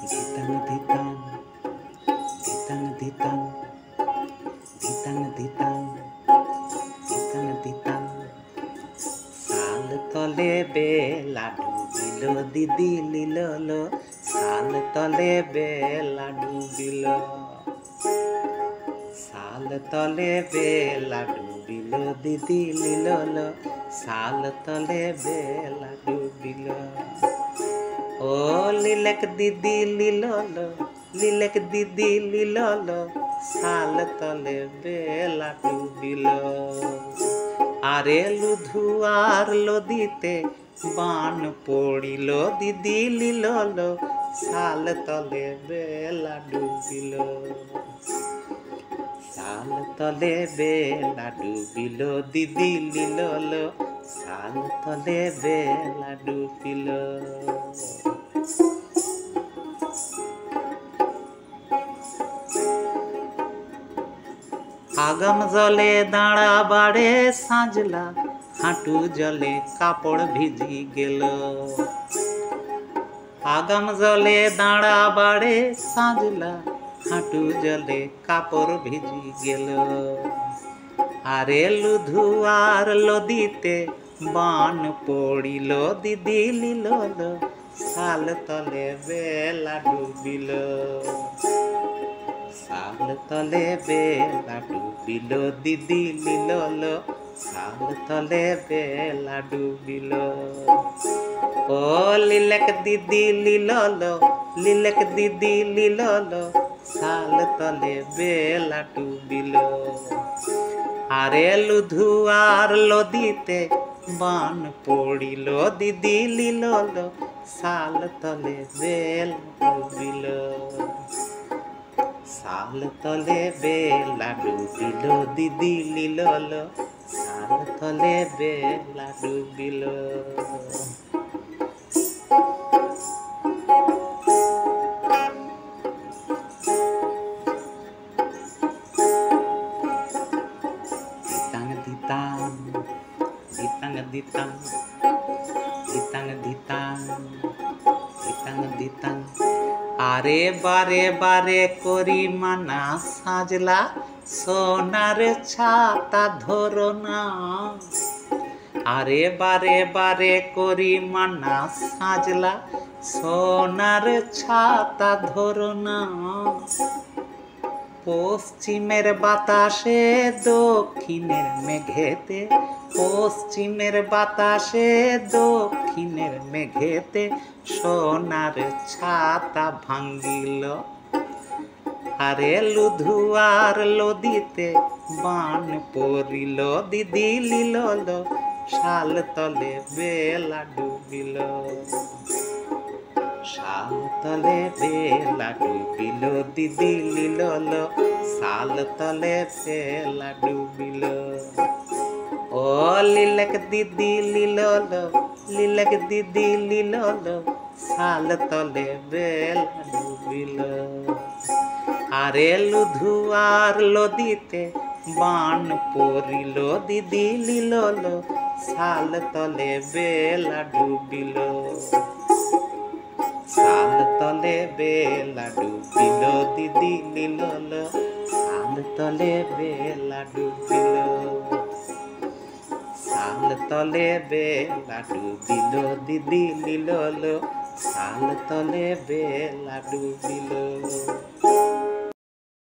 ধিতাং ধিতাং ধিতাং ধিতাং ধিতাং ধিতাং ধিতাং ধিতাং সাল তলে বেলা ডুবিল দিদি লীলল সাল তলে বেলা ডুবিল সাল তলে বেলা ডুবিল দিদি লীলল সাল তলে বেলা ডুবিল ও লিলেক দিদি লীলল লিলেক দিদি লীলল সাল তলে বেলা ডুবিল আরে লুধুয়ার লদিতে বান পড়িল দিদি লীলল সাল তলে বেলা ডুবিল সাল তলে বেলা ডুবিল দিদি লীলল সাল তলে বেলা ডুবিল আগাম জলে দাঁড়া বাড়ে সাজলা হাঁটু জলে কাপড় ভিজি গেল আগাম জলে দাঁড়া বাড়ে সাজলা হাঁটু জলে কাপড় ভিজি গেল আরে লুধুয়ার লদিতে বান পড়িল দিদি লীলল সাল তলে বেলা ডুবিল সাল তলে বেলা ডুবিল দিদি লীলল সাল তলে বেলা ডুবিল ও লিলেক দিদি লীলল লিলেক দিদি লীলল সাল তলে বেলা ডুবিল আরে লুধুয়ার লদিতে বান পড়িল দিদি লীলল সাল তলে বেলা ডুবিল সাল তলে বেলা ডুবিল দিদি লীলল সাল তলে বেলা ডুবিল ধিতাং ধিতাং ধিতাং ধিতাং ধিতাং ধিতাং ধিতাং ধিতাং আরে বারে বারে করি মানা সাজলা সোনার ছাতা ধরো না আরে বারে বারে করি মানা সাজলা সোনার ছাতা ধরো না পশ্চিমের বাতাসে দক্ষিণের মেঘেতে পশ্চিমের বাতাসে দক্ষিণের মেঘেতে সোনার ছাতা ভাঙ্গিল আরে লুধুয়ার লদিতে বান পড়িল দিদি লীলল সাল তলে বেলা ডুবিল সাল তলে বেলা ডুবিল দিদি লীলল সাল তলে বেলা ডুবিল ও লিলেক দিদি লীলল লিলেক দিদি লীলল সাল তলে বেলা ডুবিল আরে লুধুয়ার লদিতে বান পড়িল দিদি লীলল সাল তলে বেলা ডুবিল সাল তলে বেলা ডুবিল দিদি লীলল সাল তলে বেলা ডুবিল সাল তলে বেলা ডুবিল দিদি লীলল সাল তলে বেলা ডুবিল